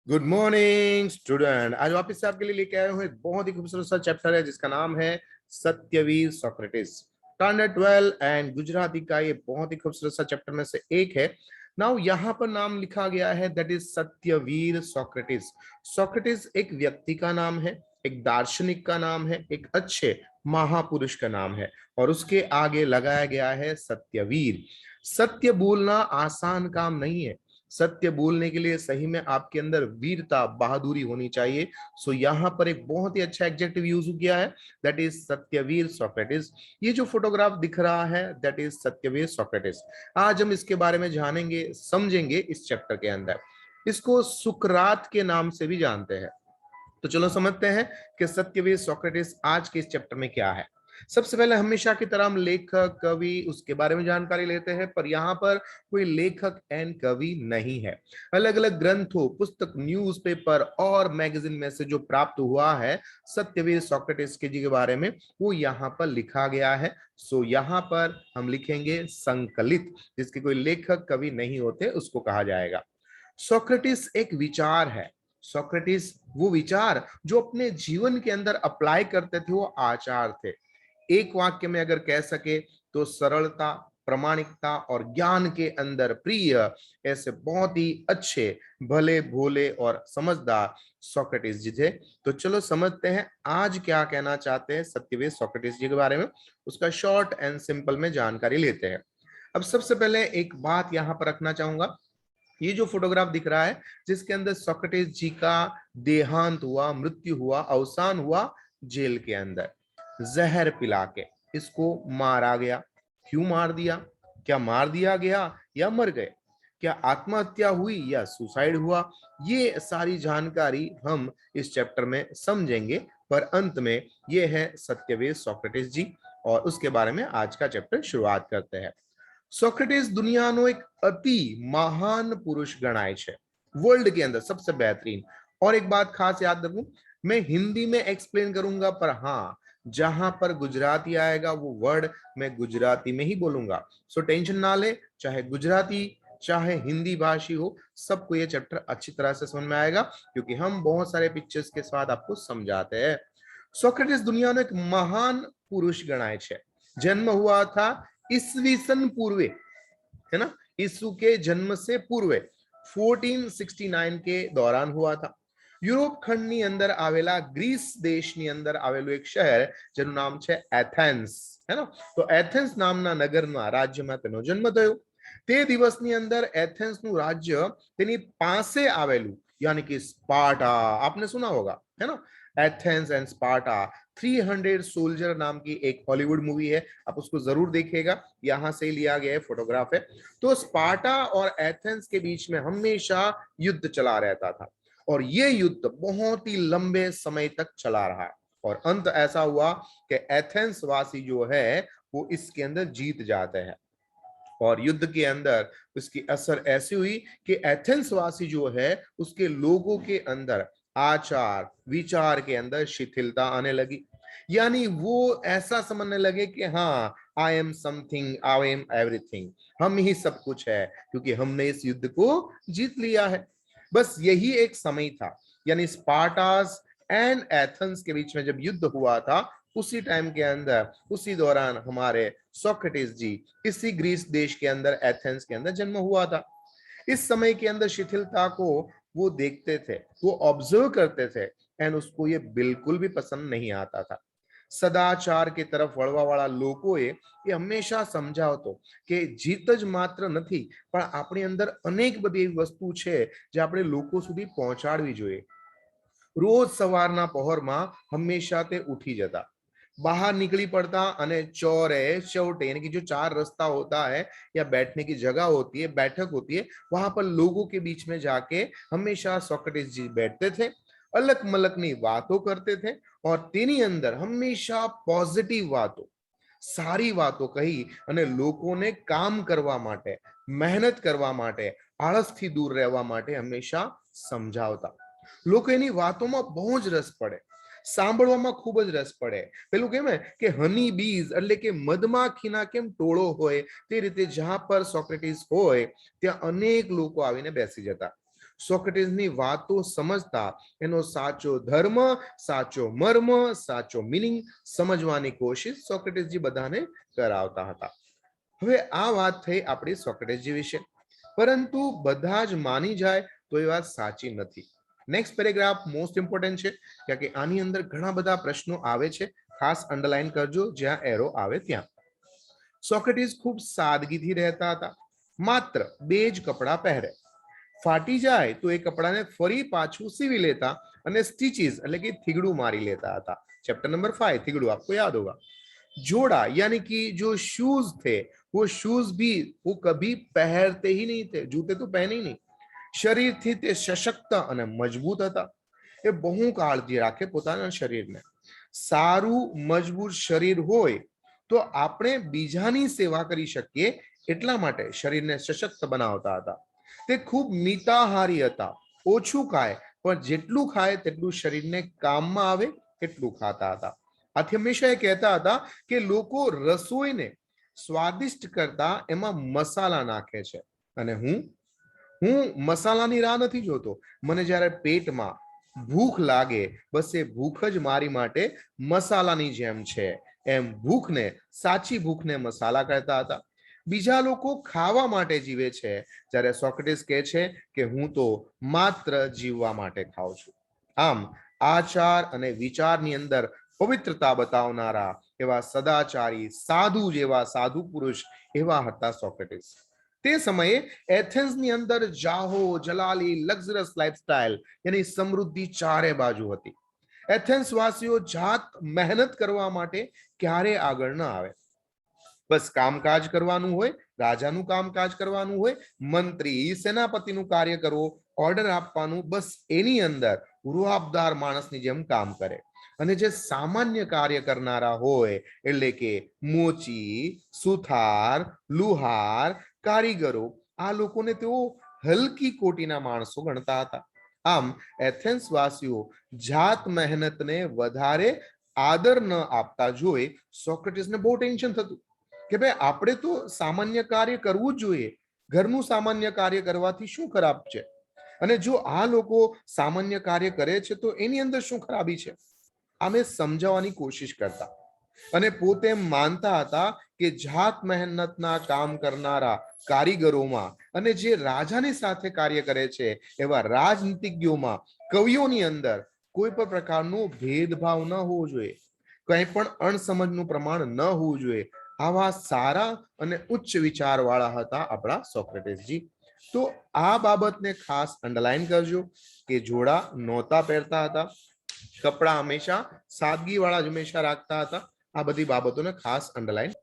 Good morning student. आज वापस से आपके लिए लेके आए हूँ एक बहुत ही खूबसूरत सा चैप्टर है जिसका नाम है Satyavir Socrates. Standard 12 and Gujarati का ये बहुत ही खूबसूरत सा चैप्टर में से एक है। नाउ यहाँ पर नाम लिखा गया है that is Satyavir Socrates. Socrates एक व्यक्ति का नाम है, एक दार्शनिक का नाम है, एक अच्छे महापुरुष का नाम है और उसके आगे लगाया गया है सत्यवीर। सत्य बोलना आसान काम नहीं है। सत्य बोलने के लिए सही में आपके अंदर वीरता बहादुरी होनी चाहिए। सो यहाँ पर एक बहुत ही अच्छा एडजेक्टिव यूज किया है दैट इज सत्यवीर सोक्रेटिस। ये जो फोटोग्राफ दिख रहा है दैट इज सत्यवीर सोक्रेटिस। आज हम इसके बारे में जानेंगे समझेंगे इस चैप्टर के अंदर। इसको सुकरात के नाम से भी जानते हैं। तो चलो समझते हैं कि सत्यवीर सोक्रेटिस आज के इस चैप्टर में क्या है। सबसे पहले हमेशा की तरह हम लेखक कवि उसके बारे में जानकारी लेते हैं, पर यहाँ पर कोई लेखक एंड कवि नहीं है। अलग अलग ग्रंथों, पुस्तक, न्यूज़पेपर और मैगजीन में से जो प्राप्त हुआ है सत्यवीर सोक्रेटिस के जी के बारे में, वो यहाँ पर लिखा गया है। सो यहाँ पर हम लिखेंगे संकलित, जिसके कोई लेखक कवि नहीं होते उसको कहा जाएगा। सोक्रेटिस एक विचार है। सोक्रेटिस वो विचार जो अपने जीवन के अंदर अप्लाई करते थे वो आचार थे। एक वाक्य में अगर कह सके तो सरलता, प्रामाणिकता और ज्ञान के अंदर प्रिय, ऐसे बहुत ही अच्छे, भले भोले और समझदार सोक्रेटिस जी थे। तो चलो समझते हैं आज क्या कहना चाहते हैं सत्यवीर सोक्रेटिस जी के बारे में। उसका शॉर्ट एंड सिंपल में जानकारी लेते हैं। अब सबसे पहले एक बात यहां पर रखना चाहूंगा। ये जो फोटोग्राफ दिख रहा है जिसके अंदर सोक्रेटिस जी का देहांत हुआ, मृत्यु हुआ, अवसान हुआ जेल के अंदर, जहर पिला के इसको मारा गया। क्यों मार दिया? क्या मार दिया गया या मर गए? क्या आत्महत्या हुई या सुसाइड हुआ? ये सारी जानकारी हम इस चैप्टर में समझेंगे, पर अंत में ये है सत्यवीर सोक्रेटिस जी और उसके बारे में आज का चैप्टर शुरुआत करते हैं। સોક્રેટિસ દુનિયાનો એક અતિ મહાન પુરુષ ગણાય છે, वर्ल्ड के अंदर सबसे बेहतरीन। और एक बात खास याद रखूं, मैं हिंदी में एक्सप्लेन करूंगा, पर हाँ जहां पर गुजराती आएगा वो वर्ड मैं गुजराती में ही बोलूंगा। सो टेंशन ना ले, चाहे गुजराती चाहे हिंदी भाषी हो, सबको ये चैप्टर अच्छी तरह से समझ में आएगा क्योंकि हम बहुत सारे पिक्चर्स के साथ आपको समझाते हैं। सोक्रेटिस दुनिया में एक महान पुरुष गणाय છે। जन्म हुआ था ईसवीसन पूर्वे, है ना, यीशु के जन्म से पूर्व 1469 के दौरान हुआ था। યુરોપ ખંડની અંદર આવેલા ગ્રીસ દેશની અંદર આવેલું એક શહેર જેનું નામ છે એથેન્સ, है ना। तो एथेंस नामना नगरमा राज्यમાં તેનો જન્મ થયો। તે દિવસની અંદર એથેન્સનું રાજ્ય તેની પાસે આવેલું यानी कि स्पार्टा, आपने सुना होगा, है ना। एथेंस एंड स्पार्टा, 300 सोल्जर नाम की एक हॉलीवुड मूवी है, आप उसको जरूर देखिएगा, यहां से लिया गया है, फोटोग्राफ है। तो स्पार्टा और एथेंस के बीच में हमेशा युद्ध चला रहता था और ये युद्ध बहुत ही लंबे समय तक चला रहा और अंत ऐसा हुआ कि एथेंस वासी जो है वो इसके अंदर जीत जाते हैं। और युद्ध के अंदर उसकी असर ऐसी हुई कि एथेंस वासी जो है उसके लोगों के अंदर आचार विचार के अंदर शिथिलता आने लगी। यानी वो ऐसा समझने लगे कि हाँ, I am something, I am everything, हम ही सब कुछ है क्योंकि हमने इस युद्ध को जीत लिया है। बस यही एक समय था, यानी स्पार्टास एंड एथेंस के बीच में जब युद्ध हुआ था उसी टाइम के अंदर, उसी दौरान हमारे सोक्रेटिस जी इसी ग्रीस देश के अंदर एथेंस के अंदर जन्म हुआ था। इस समय के अंदर शिथिलता को वो देखते थे, वो ऑब्जर्व करते थे एंड उसको ये बिल्कुल भी पसंद नहीं आता था। સદાચાર કે તરફ વળવા વાળા લોકોએ એ હંમેશા સમજાવતો કે જીત જ માત્ર નથી પણ આપણી અંદર અનેક બધી એવી વસ્તુ છે જે આપણે લોકો સુધી પહોંચાડવી જોઈએ। रोज सवाરના પહોરમાં હંમેશા તે ઉઠી જતા, बाहर निकली पड़ता અને चौरे चौटे यानी कि जो चार रास्ता होता है या बैठने की जगह होती है, बैठक होती है, वहां पर लोगों के बीच में जाके हमेशा सोक्रेटिस जी बैठते थे, अलग मलकनी बातों करते थे और तेनी अंदर हमेशा पॉजिटिव बातों, सारी बातों कही અને લોકોને કામ કરવા માટે, મહેનત કરવા માટે, આળસથી દૂર રહેવા માટે હંમેશા સમજાવતા। લોકો એની વાતોમાં બહુ જ રસ પડે, સાંભળવામાં ખૂબ જ રસ પડે। પેલું કેમ કે હની બીઝ એટલે કે મધમાખીના કેમ ટોળો હોય તે રીતે જ્યાં પર સોક્રેટિસ હોય ત્યાં અનેક લોકો આવીને બેસી જતા। સોક્રેટિસની વાતો સમજતા એનો સાચો ધર્મ, સાચો મર્મ, સાચો મિનિંગ સમજવાની કોશિશ સોક્રેટિસજી બધાને કરાવતા હતા. હવે આ વાત થઈ આપણી સોક્રેટિસજી વિશે, પરંતુ બધા જ માની જાય તો એ વાત સાચી નથી. નેક્સ્ટ પેરેગ્રાફ મોસ્ટ ઇમ્પોર્ટન્ટ છે, કારણ કે આની અંદર ઘણા બધા પ્રશ્નો આવે છે. ખાસ અંડરલાઈન કરજો જ્યાં એરો આવે ત્યાં. સોક્રેટિસ ખૂબ સાદગીથી રહેતા હતા. માત્ર 2 જ કપડાં પહેરે. ફાટી જાય તો એ કપડાને ફરી પાછું સીવી લેતા અને સ્ટીચીસ એટલે કે થીગડું મારી લેતા હતા. चैप्टर नंबर 5 थिगड़ू आपको याद होगा. जोड़ा यानी कि जो शूज थे वो शूज भी वो कभी पहनते ही नहीं थे, जूते तो पहने ही नहीं. शरीरથી તે સશક્ત અને મજબૂત હતા. એ બહુ કાળજી રાખે પોતાના શરીરને. સારું મજબૂત શરીર હોય તો આપણે બીજાની સેવા કરી શકીએ, એટલા માટે શરીરને સશક્ત બનાવતા હતા. તે ખૂબ મિતાહારી હતા. ઓછું ખાય પણ જેટલું ખાય તેટલું શરીરને કામમાં આવે એટલું ખાતા હતા. આથી હંમેશા એ કહેતા હતા કે લોકો રસોઈને સ્વાદિષ્ટ કરતા એમાં મસાલા નાખે છે, અને હું મસાલાની રાહ નથી જોતો. મને જ્યારે પેટમાં ભૂખ લાગે બસ એ ભૂખ જ મારી માટે મસાલાની જેમ છે. એમ ભૂખને, સાચી ભૂખને મસાલા કહેતા હતા. બીજા લોકો ખાવા માટે જીવે છે, જ્યારે સોક્રેટિસ કહે છે કે હું તો માત્ર જીવવા માટે ખાઉં છું. આમ આચાર અને વિચારની અંદર પવિત્રતા બતાવનારા એવા સદાચારી સાધુ જેવા સાધુ પુરુષ એવા હતા સોક્રેટિસ. તે સમયે એથેન્સની અંદર જાહો જલાલી લક્ઝરસ લાઇફસ્ટાઇલ એની સમૃદ્ધિ ચારે બાજુ હતી. એથેન્સ વાસીઓ જાત મહેનત કરવા માટે ક્યારે આગળ ન આવે. બસ કામકાજ કરવાનું હોય, રાજાનું કામકાજ કરવાનું હોય, મંત્રી સેનાપતિનું કાર્ય કરવો, ઓર્ડર આપવાનું, બસ એની અંદર રૂઆબદાર માણસની જેમ કામ કરે. અને જે સામાન્ય કાર્ય કરનારા હોય એટલે કે મોચી, સુથાર, લુહાર, કારીગરો, આ લોકોને તેઓ હલકી કોટીના માણસો ગણતા હતા. આમ એથેન્સ વાસીઓ જાત મહેનતને વધારે આદર ન આપતા જોઈ સોક્રેટિસને બહુ ટેન્શન થતું કે ભાઈ આપણે તો સામાન્ય કાર્ય કરવું જ જોઈએ. ઘરનું સામાન્ય કાર્ય કરવાથી શું ખરાબ છે? અને જો આ લોકો સામાન્ય કાર્ય કરે છે તો એની અંદર શું ખરાબી છે? અમે સમજાવવાની કોશિશ કરતા અને પોતે માનતા હતા કે જાત મહેનતના કામ કરનારા કારીગરોમાં અને જે રાજાની સાથે કાર્ય કરે છે એવા રાજનીતિજ્ઞોમાં, કવિઓની અંદર કોઈ પણ પ્રકારનો ભેદભાવ ન હોવો જોઈએ, કંઈ પણ અણસમજનું પ્રમાણ ન હોવું જોઈએ. આવા સારા અને ઉચ્ચ વિચારવાળા હતા આપણા સોક્રેટિસજી. તો આ બાબતને ખાસ અંડરલાઈન કરજો કે જોડા નહોતા પહેરતા હતા, કપડા હંમેશા સાદગી વાળા જ હંમેશા રાખતા હતા. આ બધી બાબતોને ખાસ અંડરલાઈન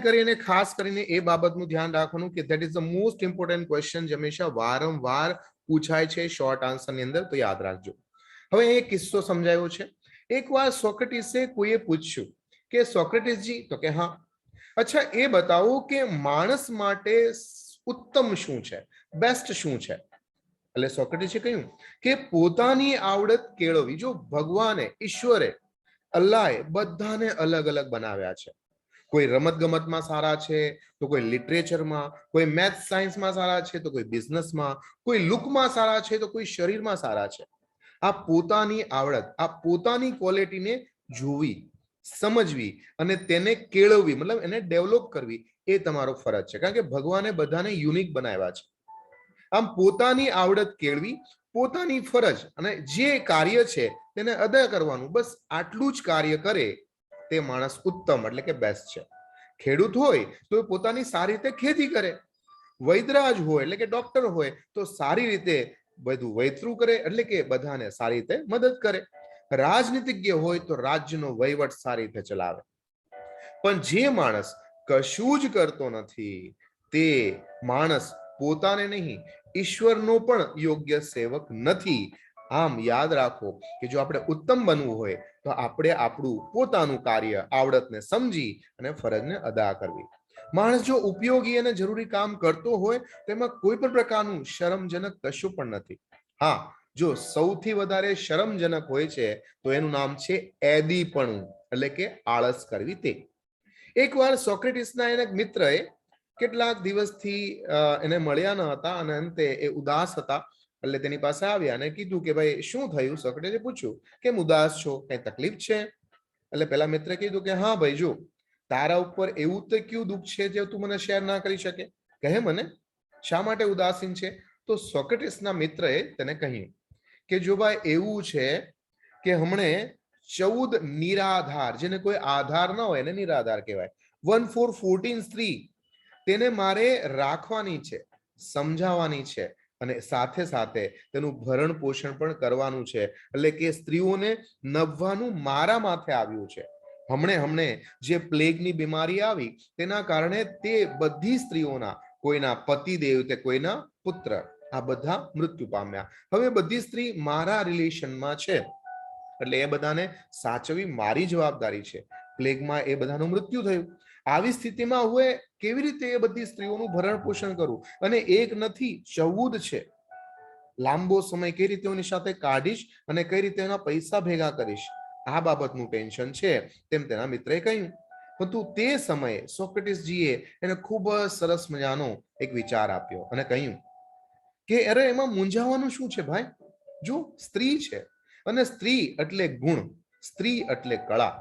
કરીને ખાસ કરીને એ બાબતનું ધ્યાન રાખવાનું કે that is the most important question જે હંમેશા વારંવાર પૂછાય છે શોર્ટ આન્સરની અંદર, તો યાદ રાખજો. હવે એક કિસ્સો સમજાયો છે. એકવાર સોક્રેટિસે કોઈએ પૂછ્યું કે સોક્રેટિસજી, તો કે હા, અચ્છા એ બતાવો કે માણસ માટે ઉત્તમ શું છે, બેસ્ટ શું છે? એટલે સોક્રેટિસે કહ્યું કે પોતાની આવડત કેળવવી. જો ભગવાને, ઈશ્વરે, અલ્લાહે બધાને અલગ અલગ બનાવ્યા છે. કોઈ રમત ગમતમાં સારા છે તો કોઈ લિટરેચરમાં, કોઈ મેથ્સ સાયન્સમાં સારા છે તો કોઈ બિઝનેસમાં, કોઈ લુકમાં સારા છે તો કોઈ શરીરમાં સારા છે. આ પોતાની આવડત, આ પોતાની ક્વોલિટીને જોવી, સમજવી અને તેને કેળવવી, મતલબ એને ડેવલપ કરવી, એ તમારો ફરજ છે. કારણ કે ભગવાને બધાને યુનિક બનાવ્યા છે. આમ પોતાની આવડત કેળવી, પોતાની ફરજ અને જે કાર્ય છે તેને અદા કરવાનું, બસ આટલું જ કાર્ય કરે તે માણસ ઉત્તમ એટલે કે બેસ્ટ છે. ખેડૂત હોય તો પોતાની સારી રીતે ખેતી કરે, વૈદરાજ હોય એટલે કે ડોક્ટર હોય તો સારી રીતે બધું વૈતરું કરે એટલે કે બધાને સારી રીતે મદદ કરે, રાજનીતિજ્ઞ હોય તો રાજ્યનો વહીવટ સારી રીતે ચલાવે. પણ જે માણસ કશું જ કરતો નથી તે માણસ પોતાને નહીં ઈશ્વરનો પણ યોગ્ય સેવક નથી. આમ યાદ રાખો કે જો આપણે ઉત્તમ બનવું હોય તો આપણે આપણું પોતાનું કાર્ય, આવડતને સમજી અને ફરજને અદા કરવી. માણસ જો ઉપયોગી અને જરૂરી કામ કરતો હોય તેમાં કોઈ પણ પ્રકારનું શરમજનક કશું પણ નથી. હા, જો સૌથી વધારે શરમજનક હોય છે તો એનું નામ છે એદીપણું એટલે કે આળસ કરવી. તે એકવાર સોક્રેટિસના એક મિત્રએ કેટલાક દિવસથી એને મળ્યા ન હતા અને અંતે એ ઉદાસ હતા એટલે તેની પાસે આવ્યા અને કીધું કે ભાઈ શું થયું? સોક્રેટિસે પૂછ્યું કેમ ઉદાસ છો, કઈ તકલીફ છે? એટલે પેલા મિત્રે કીધું કે હા ભાઈ, જો તારા ઉપર એવું તો કયું દુઃખ છે જે તું મને શેર ના કરી શકે, કહે મને, શા માટે ઉદાસીન છે? તો સોક્રેટિસના મિત્રએ તેને કહ્યું કે જો ભાઈ એવું છે કે હમણે 14 નિરાધાર, જેને કોઈ આધાર ન હોય એને નિરાધાર કહેવાય, 1414 સ્ત્રી તેને મારે રાખવાની છે, સમજાવવાની છે અને સાથે સાથે તેનું ભરણ પોષણ પણ કરવાનું છે. એટલે કે સ્ત્રીઓને નવવાનું મારા માથે આવ્યું છે. હમણે જે પ્લેગની બીમારી આવી તેના કારણે તે બધી સ્ત્રીઓના, કોઈના પતિદેવ તે કોઈના પુત્ર, આ બધા મૃત્યુ પામ્યા. હવે બધી સ્ત્રી મારા રિલેશનમાં છે એટલે એ બધાને સાચવી મારી જવાબદારી છે. પ્લેગમાં એ બધાનું મૃત્યુ થયું. આવી સ્થિતિમાં હું કેવી રીતે એ બધી સ્ત્રીઓનું ભરણ પોષણ કરું? અને એક નથી 14 છે. લાંબો સમય કઈ રીતે એની સાથે કાઢીશ અને કઈ રીતે એના પૈસા ભેગા કરીશ, આ બાબતનું ટેન્શન છે, તેમ તેના મિત્રએ કહ્યું. પરંતુ તે સમયે સોક્રેટિસજીએ એને ખૂબ જ સરસ મજાનો એક વિચાર આપ્યો અને કહ્યું કે અરે એમાં મૂંઝાવાનું શું છે ભાઈ? જો સ્ત્રી છે અને સ્ત્રી એટલે ગુણ, સ્ત્રી એટલે કળા.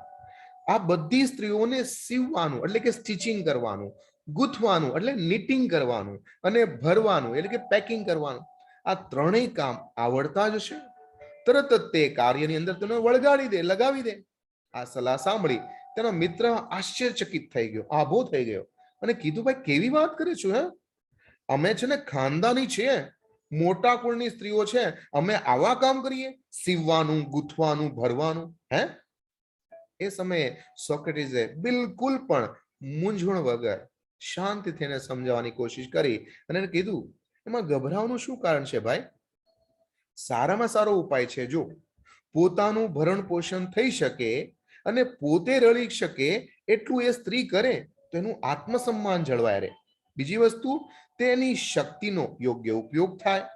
આ બધી સ્ત્રીઓને સીવવાનું એટલે કે સ્ટિચિંગ કરવાનું, ગૂંથવાનું એટલે નીટિંગ કરવાનું અને ભરવાનું એટલે કે પેકિંગ કરવાનું, આ ત્રણેય કામ આવડતા જ હશે. તરત જ તે કાર્યની અંદર તેને વળગાડી દે, લગાવી દે. આ સલાહ સાંભળી તેનો મિત્ર આશ્ચર્યચકિત થઈ ગયો, આભો થઈ ગયો અને કીધું ભાઈ કેવી વાત કરે છો? હે, અમે છે ને ખાનદાની છીએ, મોટા કુળની સ્ત્રીઓ છે, અમે આવા કામ કરીએ, સીવવાનું, ગૂંથવાનું, ભરવાનું? હે? એ સમયે સોક્રેટિસે બિલકુલ પણ મૂંઝવણ વગર શાંતિથી એને સમજાવવાની કોશિશ કરી અને એને કીધું એમાં ગભરાવાનું શું કારણ છે ભાઈ? સારામાં સારો ઉપાય છે, જો પોતાનું ભરણ પોષણ થઈ શકે અને પોતે રળી શકે એટલું એ સ્ત્રી કરે તો એનું આત્મસન્માન જળવાય રહે. બીજી વસ્તુ, તેની શક્તિનો યોગ્ય ઉપયોગ થાય,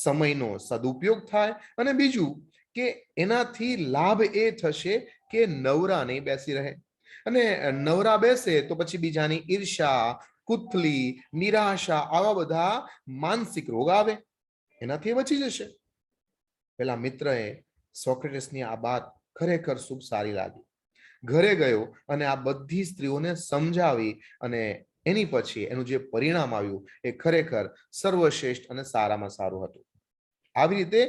સમયનો સદુપયોગ થાય અને બીજું કે એનાથી લાભ એ થશે કે નવરા નહીં બેસી રહે. અને નવરા બેસે તો પછી બીજાની ઈર્ષા, કુથલી, નિરાશા, આવા બધા માનસિક રોગ આવે, એનાથી બચી જશે. પેલા મિત્રએ સોક્રેટિસની આ વાત ખરેખર ખૂબ સારી લાગી. ઘરે ગયો અને આ બધી સ્ત્રીઓને સમજાવી અને એની પછી એનું જે પરિણામ આવ્યું એ ખરેખર સર્વશ્રેષ્ઠ અને સારામાં સારું હતું. આવી રીતે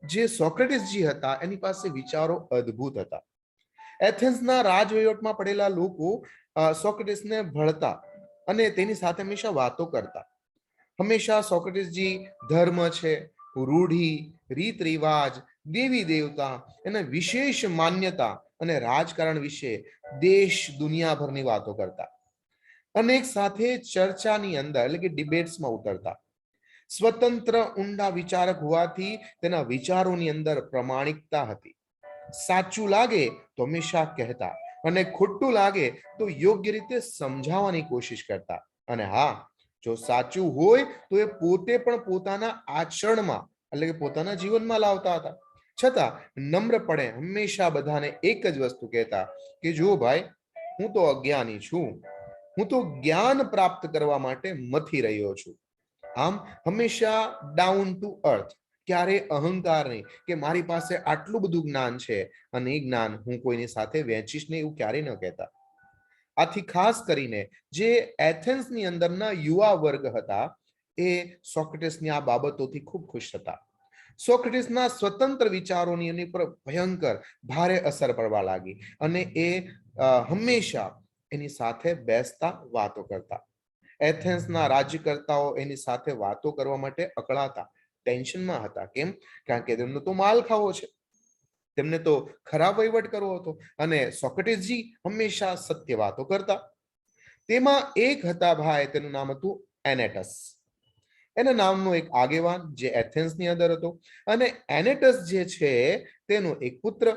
જે સોક્રેટિસજી હતા એની પાસે વિચારો અદ્ભુત હતા. એથેન્સના રાજવહીવટમાં પડેલા લોકો સોક્રેટિસને ભળતા અને તેની સાથે હંમેશા વાતો કરતા. હંમેશા સોક્રેટિસજી ધર્મ છે, રૂઢિ, રીત રિવાજ, દેવી દેવતા, એના વિશેષ માન્યતા અને રાજકારણ વિશે દેશ દુનિયાભરની વાતો કરતા. અનેક સાથે ચર્ચાની અંદર એટલે કે ડિબેટ્સમાં ઉતરતા. સ્વતંત્ર ઊંડા વિચારક હોવાથી તેના વિચારોની અંદર પ્રમાણિકતા હતી. સાચું લાગે તો હંમેશા કહેતા અને ખોટું લાગે તો યોગ્ય રીતે સમજાવવાની કોશિશ કરતા. અને હા, જો સાચું હોય તો એ પોતે પણ પોતાના આચરણમાં એટલે કે પોતાના જીવનમાં લાવતા હતા. છતાં નમ્રપણે હંમેશા બધાને એક જ વસ્તુ કહેતા કે જો ભાઈ, હું તો અજ્ઞાની છું, હું તો જ્ઞાન પ્રાપ્ત કરવા માટે મથી રહ્યો છું. આમ હંમેશા ડાઉન ટુ અર્થ, ક્યારે અહંકાર નહીં કે મારી પાસે આટલું બધું જ્ઞાન છે અને એ જ્ઞાન હું કોઈની સાથે વહેંચીશ નહીં, એવું ક્યારેય ન કહેતા. આથી ખાસ કરીને જે એથેન્સની અંદરના યુવા વર્ગ હતા એ સોક્રેટિસની આ બાબતોથી ખૂબ ખુશ હતા. સોક્રેટિસના સ્વતંત્ર વિચારોની એની પર ભયંકર ભારે અસર પડવા લાગી અને એ હંમેશા એની સાથે બેસતા, વાતો કરતા. એથેન્સના રાજ્યકર્તાઓ એની સાથે વાતો કરવા માટે અકળાતા, ટેન્શનમાં હતા. કેમ? કારણ કે તેમનો તો માલ ખાવો છે, તેમને તો ખરાબ વહીવટ કરવો હતો અને સોક્રેટિસજી હંમેશા સત્ય વાતો કરતા. તેમાં એક હતા ભાઈ, તેનું નામ હતું એનેટસ. એના નામનો એક આગેવાન જે એથેન્સની અંદર હતો અને એનેટસ જે છે તેનો એક પુત્ર.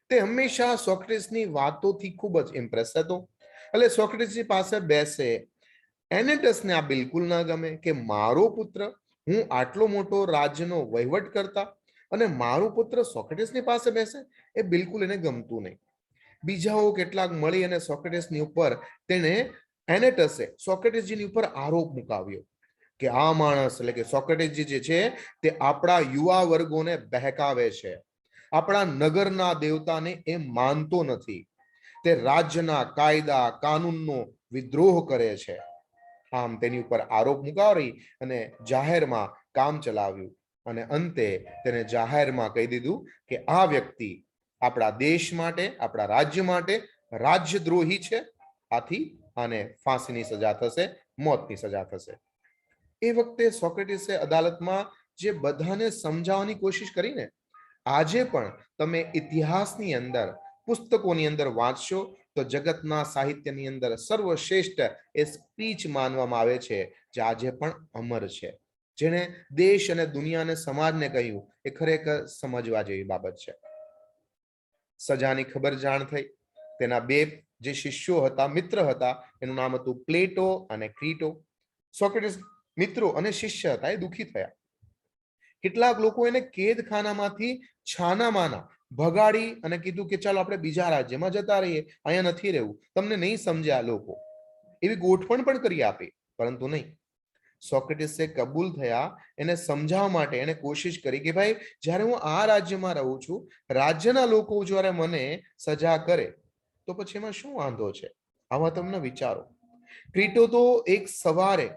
તે હંમેશા સોક્રેટિસની વાતોથી ખૂબ જ ઇમ્પ્રેસ હતો. એટલે સોક્રેટિસની પાસે બેસે, એનેટસને આ બિલકુલ ના ગમે કે મારો પુત્ર, હું આટલો મોટો રાજ્યનો વહીવટ કરતા અને મારું પુત્ર સોક્રેટિસની પાસે બેસે, એ બિલકુલ એને ગમતું નહીં. બીજાઓ કેટલાક મળી અને સોક્રેટિસની ઉપર તેને એનેટસે સોક્રેટિસજીની ઉપર આરોપ મુકાવ્યો કે આ માણસ એટલે કે સોક્રેટિસજી જે છે તે આપણા યુવા વર્ગોને બહેકાવે છે, આપણા નગરના દેવતાને એ માનતો નથી, તે રાજ્યના કાયદા કાનૂનનો વિદ્રોહ કરે છે. આમ તેની ઉપર આરોપ મુકાવી અને જાહેરમાં કામ ચલાવ્યું અને અંતે તેને જાહેરમાં કહી દીધું કે આ વ્યક્તિ આપણા દેશ માટે, આપણા રાજ્ય માટે રાજ્યદ્રોહી છે, આથી આને ફાંસીની સજા થશે, મોતની સજા થશે. એ વખતે સોક્રેટિસે અદાલતમાં જે બધાને સમજાવવાની કોશિશ કરીને આજે પણ તમે ઇતિહાસની અંદર પુસ્તકોની અંદર વાંચશો તો જગતના સાહિત્યની અંદર સર્વશ્રેષ્ઠ એ સ્પીચ માનવામાં આવે છે જે આજે પણ અમર છે. જેણે દેશ અને દુનિયાને સમાજને કહ્યું એ ખરેખર સમજવા જેવી બાબત છે. સજાની ખબર જાણ થઈ. તેના બે જે શિષ્યો હતા, મિત્ર હતા, એનું નામ હતું પ્લેટો અને ક્રીટો. સોક્રેટિસ મિત્રો અને શિષ્ય હતા એ દુઃખી થયા. કેટલાક લોકો એને કેદખાનામાંથી છાનામાના ભગાડી અને કીધું કે ચાલો આપણે બીજા રાજ્યમાં જતા રહીએ, અહીંયા નથી રહેવું, તમને નહીં સમજે આ લોકો, એવી ગોઠવણ પણ કરી આપી, પરંતુ નહીં. સોક્રેટિસે કબૂલ થયા, એને સમજાવવા માટે એને કોશિશ કરી કે ભાઈ જ્યારે હું આ રાજ્યમાં રહું છું, રાજ્યના લોકો જ્યારે મને સજા કરે તો પછી એમાં શું વાંધો છે, આવા તમને વિચારો. ક્રીટો તો એક સવારે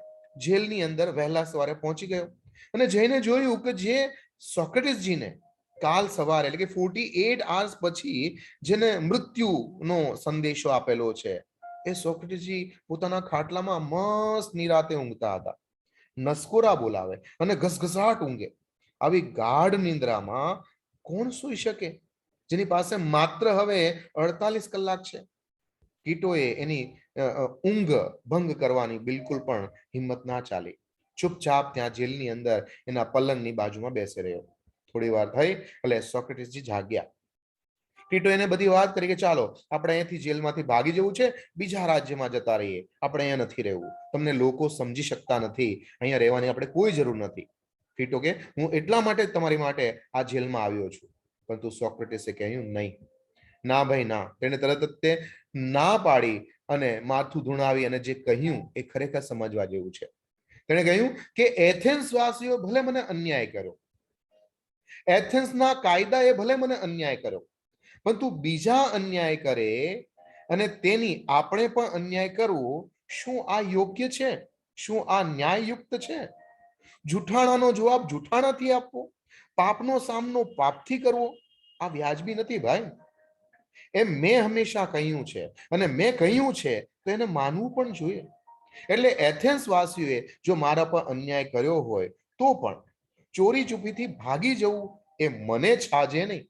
જેલની અંદર વહેલા સવારે પહોંચી ગયો અને જઈને જોયું કે જે સોક્રેટિસજીને કાલ સવારે એટલે કે 48 hours પછી જેને મૃત્યુનો સંદેશો આપેલો છે, એ સોક્રેટિસજી પોતાના ખાટલામાં મસ્ત નિરાતે ઊંઘતા હતા. નસકોરા બોલાવે અને ઘસઘસાટ ઊંઘે. આવી ગાઢ નિંદ્રામાં કોણ સૂઈ શકે જેની પાસે માત્ર હવે 48 કલાક છે? કીટોએ એની ઊંઘ ભંગ કરવાની બિલકુલ પણ હિંમત ના ચાલી. ચૂપચાપ ત્યાં જેલની અંદર એના પલંગની બાજુમાં બેસી રહ્યો. થોડી વાર થઈ એટલે સોક્રેટિસજી જાગ્યા. કીટો એને બધી વાત કરી કે ચાલો આપણે અહીંયાથી જેલમાંથી ભાગી જવું છે, બીજા રાજ્યમાં જતા રહીએ, આપણે અહીંયા નથી રહેવું, તમને લોકો સમજી શકતા નથી, અહીંયા રહેવાની આપણે કોઈ જરૂર નથી. કીટો કે હું એટલા માટે તમારી માટે આ જેલમાં આવ્યો છું. પરંતુ સોક્રેટિસે કહ્યું નહીં, ના ભાઈ ના. તેને તરત જ તે ના પાડી અને માથું ધુણાવી અને જે કહ્યું એ ખરેખર સમજવા જેવું છે. તેણે કહ્યું કે એથેન્સ વાસીઓ ભલે મને અન્યાય કર્યો, એથેન્સના કાયદાએ ભલે મને અન્યાય કર્યો, પરંતુ બીજા અન્યાય કરે અને તેની આપણે પણ અન્યાય કરવો, શું આ યોગ્ય છે? શું આ ન્યાયયુક્ત છે? જૂઠાણાનો જવાબ જૂઠાણાથી આપવો, પાપનો સામનો પાપથી કરવો, આ વ્યાજબી નથી ભાઈ. એમ મેં હંમેશા કહ્યું છે અને મેં કહ્યું છે તો એને માનવું પણ જોઈએ. એટલે એથેન્સ વાસીઓએ જો મારા પર અન્યાય કર્યો હોય તો પણ ચોરી ચૂપીથી ભાગી જવું એ મને છાજે નહીં.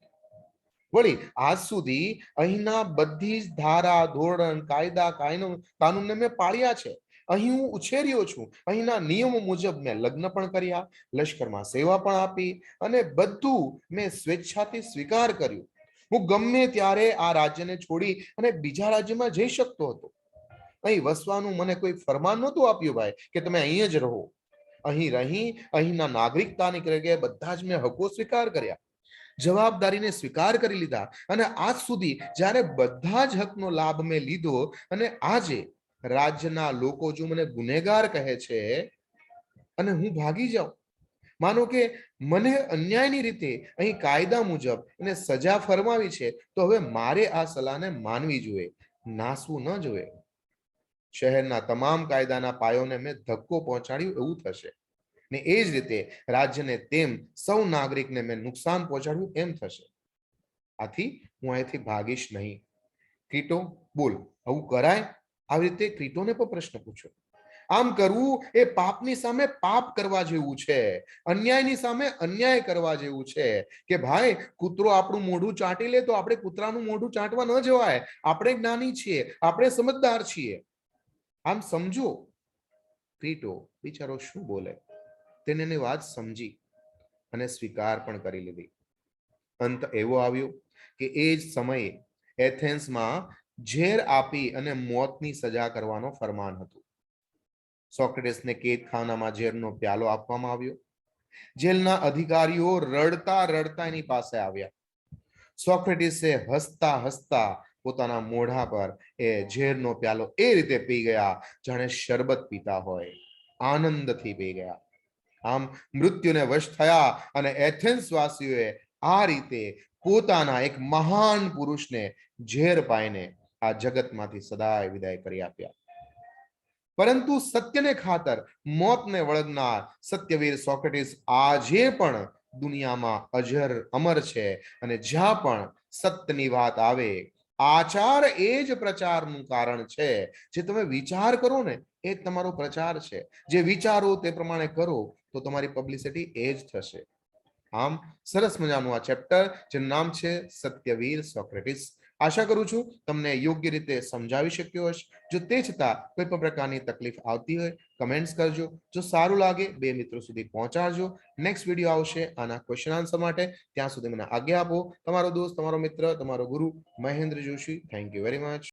વળી આજ સુધી અહીંના બધી જ ધારા ધોરણ કાયદા કાનૂનને મેં પાળ્યા છે. અહીં હું ઉછેર્યો છું, અહીંના નિયમો મુજબ મેં લગ્ન પણ કર્યા, લશ્કરમાં સેવા પણ આપી અને બધું મેં સ્વેચ્છાથી સ્વીકાર કર્યું. હું ગમે ત્યારે આ રાજ્યને છોડી અને બીજા રાજ્યમાં જઈ શકતો હતો. અહીં વસવાનું મને કોઈ ફરમાન નહોતું આપ્યું ભાઈ કે તમે અહીં જ રહો. અહીં રહી અહીંના નાગરિકતાની જગ્યાએ બધા જ મેં હકો સ્વીકાર કર્યા, જવાબદારીને સ્વીકાર કરી લીધા અને આજ સુધી જ્યારે બધા જ હકનો લાભ મેં લીધો અને આજે રાજ્યના લોકો જો મને ગુનેગાર કહે છે અને હું ભાગી જાઉં, માનો કે મને અન્યાયની રીતે અહીં કાયદા મુજબ એને સજા ફરમાવી છે, તો હવે મારે આ સલાહને માનવી જોઈએ, નાસવું ન જોઈએ. શહેરના તમામ કાયદાના પાયોને મેં ધક્કો પહોંચાડ્યું એવું થશે ને એ જ રીતે રાજ્યને તેમ સૌ નાગરિકને મેં નુકસાન પહોંચાડ્યું એમ થશે. આથી હું અહીંથી ભાગીશ નહીં. ક્રીટો બોલ, આવું કરાય? આવી રીતે ક્રીટોને પણ પ્રશ્ન પૂછ્યો. આમ કરવું એ પાપની સામે પાપ કરવા જેવું છે, અન્યાયની સામે અન્યાય કરવા જેવું છે. કે ભાઈ કૂતરો આપણું મોઢું ચાટી લે તો આપણે કૂતરાનું મોઢું ચાટવા ન જવાય. આપણે જ્ઞાની છીએ, આપણે સમજદાર છીએ. આમ સમજો. ક્રીટો બિચારો શું બોલે, તેને એની વાત સમજી અને સ્વીકાર પણ કરી લીધી. અંત એવો આવ્યો કે એ જ સમયે એથેન્સમાં ઝેર આપી અને મોતની સજા કરવાનો ફરમાન હતું. સોક્રેટિસને કેદખાનામાં ઝેરનો પ્યાલો આપવામાં આવ્યો. જેલના અધિકારીઓ રડતા રડતા એની પાસે આવ્યા. સોક્રેટિસે હસતા હસતા પોતાના મોઢા પર એ ઝેરનો પ્યાલો એ રીતે પી ગયા જાણે શરબત પીતા હોય, આનંદથી પી ગયા. આમ મૃત્યુને વશ થયા અને એથેન્સ વાસીઓએ આ રીતે પોતાના એક મહાન પુરુષને ઝેર પાઈને આ જગતમાંથી સદાય વિદાય કરી આપ્યા. પરંતુ સત્યને ખાતર મોતને વળગનાર સત્યવીર સોક્રેટિસ આજે પણ દુનિયામાં અજર અમર છે. અને જ્યાં પણ સત્યની વાત આવે, આચાર એ જ પ્રચારનું કારણ છે. જે તમે વિચાર કરો ને એ જ તમારો પ્રચાર છે. જે વિચારો તે પ્રમાણે કરો તો તમારી પબ્લિસિટી એ જ થશે. આમ સરસ મજાનું આ ચેપ્ટર જેનું નામ છે સત્યવીર સોક્રેટિસ. આશા કરું છું તમને યોગ્ય રીતે સમજાવી શક્યો હશે. જો તે છતાં કોઈ પણ પ્રકારની તકલીફ આવતી હોય કમેન્ટ્સ કરજો. જો સારું લાગે 2 મિત્રો સુધી પહોંચાડજો. નેક્સ્ટ વિડીયો આવશે આના ક્વેશ્ચન આન્સર માટે. ત્યાં સુધી મને આજ્ઞા આપો. તમારો દોસ્ત, તમારો મિત્ર, તમારો ગુરુ Mahendra Joshi. Thank you very much.